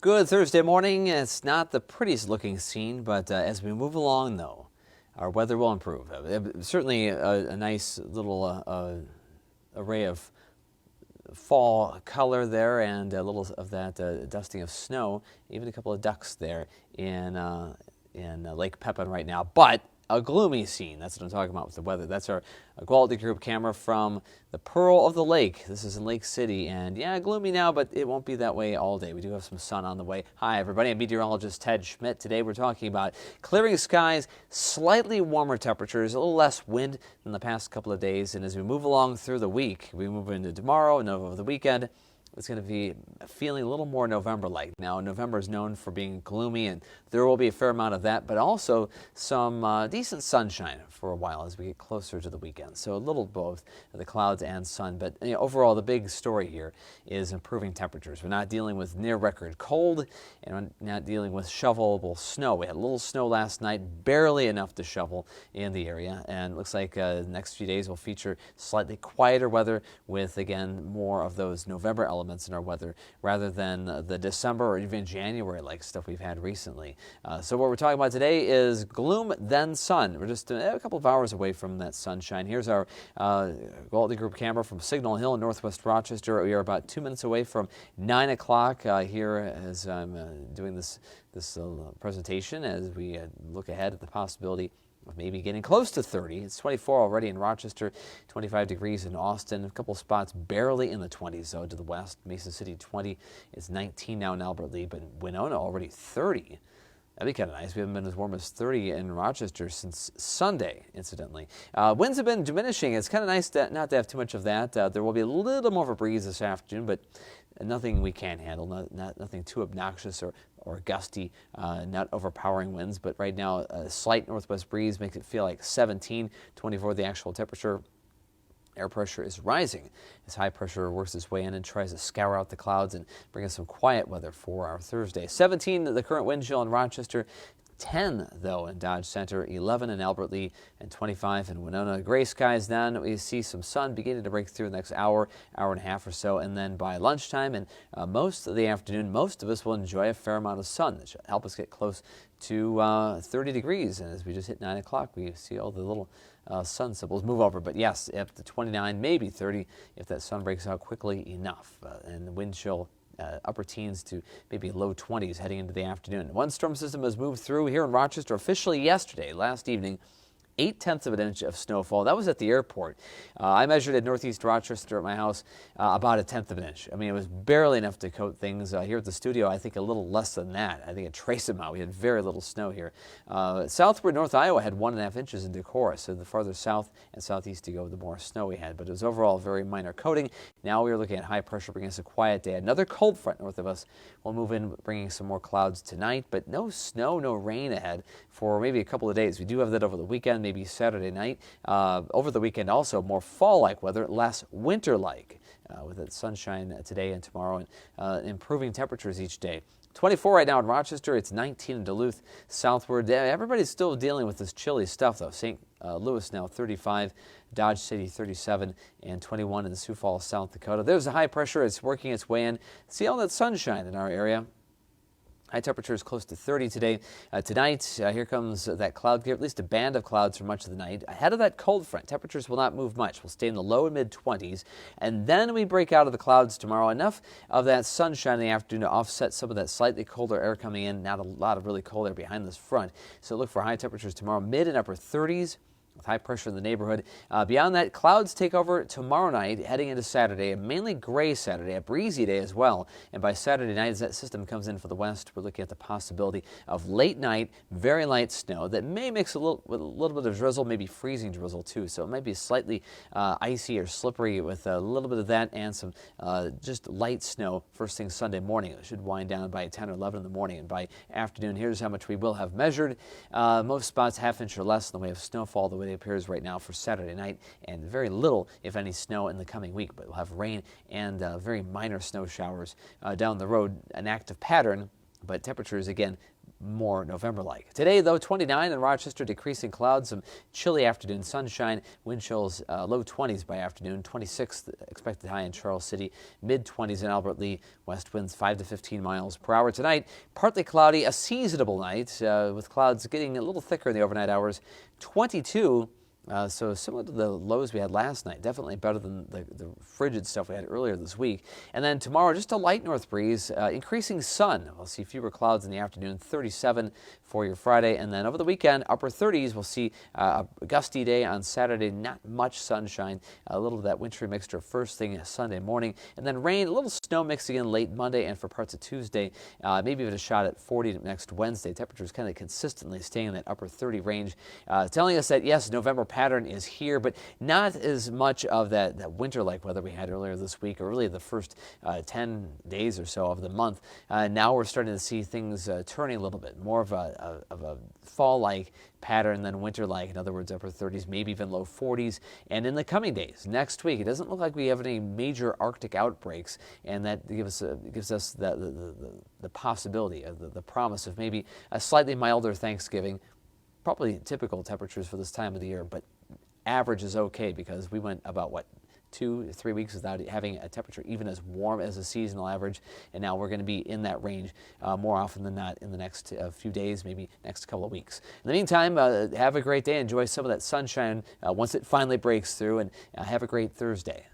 Good Thursday morning. It's not the prettiest looking scene, but as we move along, though, our weather will improve. Certainly a nice little array of fall color there, and a little of that dusting of snow. Even a couple of ducks there in Lake Pepin right now, but a gloomy scene. That's what I'm talking about with the weather. That's our quality group camera from the Pearl of the Lake. This is in Lake City, and yeah, gloomy now, but it won't be that way all day. We do have some sun on the way. Hi, everybody. I'm meteorologist Ted Schmidt. Today we're talking about clearing skies, slightly warmer temperatures, a little less wind than the past couple of days, and as we move along through the week, we move into tomorrow and over the weekend, it's going to be feeling a little more November-like. Now, November is known for being gloomy, and there will be a fair amount of that, but also some decent sunshine for a while as we get closer to the weekend. So a little both the clouds and sun, but overall, the big story here is improving temperatures. We're not dealing with near-record cold, and we're not dealing with shovelable snow. We had a little snow last night, barely enough to shovel in the area, and it looks like the next few days will feature slightly quieter weather with, again, more of those November elements in our weather rather than the December or even January-like stuff we've had recently. So what we're talking about today is gloom, then sun. We're just a couple of hours away from that sunshine. Here's our quality group camera from Signal Hill in northwest Rochester. We are about 2 minutes away from 9 o'clock here as I'm doing this presentation as we look ahead at the possibility of maybe getting close to 30. It's 24 already in Rochester, 25 degrees in Austin, a couple spots barely in the 20s, though, to the west. Mason City 20, it's 19 now in Albert Lea, but Winona already 30. That'd be kind of nice. We haven't been as warm as 30 in Rochester since Sunday, incidentally. Winds have been diminishing. It's kind of nice not to have too much of that. There will be a little more of a breeze this afternoon, but nothing we can't handle, nothing too obnoxious or gusty, not overpowering winds. But right now, a slight northwest breeze makes it feel like 17, 24 the actual temperature. Air pressure is rising as high pressure works its way in and tries to scour out the clouds and bring us some quiet weather for our Thursday. 17 the current wind chill in Rochester, 10 though in Dodge Center, 11 in Albert Lea, and 25 in Winona. Gray skies then. We see some sun beginning to break through the next hour and a half or so, and then by lunchtime and most of the afternoon, most of us will enjoy a fair amount of sun that should help us get close to 30 degrees. And as we just hit 9 o'clock, we see all the little sun symbols move over. But yes, up to 29, maybe 30 if that sun breaks out quickly enough. And the wind chill upper teens to maybe low 20s heading into the afternoon. One storm system has moved through here in Rochester officially yesterday, last evening. 0.8 of an inch of snowfall. That was at the airport. I measured at northeast Rochester at my house about 1/10 of an inch. I mean, it was barely enough to coat things. Here at the studio, I think a little less than that. I think a trace amount. We had very little snow here. Southward North Iowa had 1.5 inches in Decorah, so the farther south and southeast you go, the more snow we had. But it was overall a very minor coating. Now we are looking at high pressure bringing us a quiet day. Another cold front north of us will move in, bringing some more clouds tonight, but no snow, no rain ahead for maybe a couple of days. We do have that over the weekend, maybe Saturday night. Over the weekend also more fall-like weather, less winter-like with the sunshine today and tomorrow and improving temperatures each day. 24 right now in Rochester. It's 19 in Duluth. Southward, everybody's still dealing with this chilly stuff, though. St. Louis now 35, Dodge City 37, and 21 in Sioux Falls, South Dakota. There's a high pressure. It's working its way in. See all that sunshine in our area. High temperatures close to 30 today. Tonight, here comes that cloud, at least a band of clouds for much of the night. Ahead of that cold front, temperatures will not move much. We'll stay in the low and mid-20s. And then we break out of the clouds tomorrow. Enough of that sunshine in the afternoon to offset some of that slightly colder air coming in. Not a lot of really cold air behind this front. So look for high temperatures tomorrow, mid and upper 30s. With high pressure in the neighborhood. Beyond that, clouds take over tomorrow night, heading into Saturday, a mainly gray Saturday, a breezy day as well. And by Saturday night, as that system comes in for the west, we're looking at the possibility of late night, very light snow that may mix with a little bit of drizzle, maybe freezing drizzle too. So it might be slightly icy or slippery with a little bit of that and some just light snow first thing Sunday morning. It should wind down by 10 or 11 in the morning. And by afternoon, here's how much we will have measured. Most spots ½ inch or less in the way of snowfall, the way it appears right now for Saturday night, and very little, if any, snow in the coming week. But we'll have rain and very minor snow showers down the road, an active pattern, but temperatures, again, more November-like. Today, though, 29 in Rochester, decreasing clouds, some chilly afternoon sunshine, wind chills low 20s by afternoon, 26 expected high in Charles City, mid-20s in Albert Lee, west winds 5 to 15 miles per hour. Tonight, partly cloudy, a seasonable night with clouds getting a little thicker in the overnight hours, 22. So similar to the lows we had last night, definitely better than the frigid stuff we had earlier this week. And then tomorrow, just a light north breeze, increasing sun. We'll see fewer clouds in the afternoon, 37 for your Friday. And then over the weekend, upper 30s. We'll see a gusty day on Saturday, not much sunshine, a little of that wintry mixture first thing Sunday morning. And then rain, a little snow mixing in late Monday and for parts of Tuesday, maybe even a shot at 40 next Wednesday. Temperatures kind of consistently staying in that upper 30 range, telling us that, yes, November pattern is here, but not as much of that winter-like weather we had earlier this week, or really the first 10 days or so of the month. Now we're starting to see things turning a little bit more of a fall-like pattern than winter-like. In other words, upper 30s, maybe even low 40s. And in the coming days, next week, it doesn't look like we have any major Arctic outbreaks, and that gives us the possibility, the promise of maybe a slightly milder Thanksgiving. Probably typical temperatures for this time of the year, but average is okay because we went about, 2 to 3 weeks without having a temperature even as warm as a seasonal average, and now we're going to be in that range more often than not in the next few days, maybe next couple of weeks. In the meantime, have a great day. Enjoy some of that sunshine once it finally breaks through, and have a great Thursday.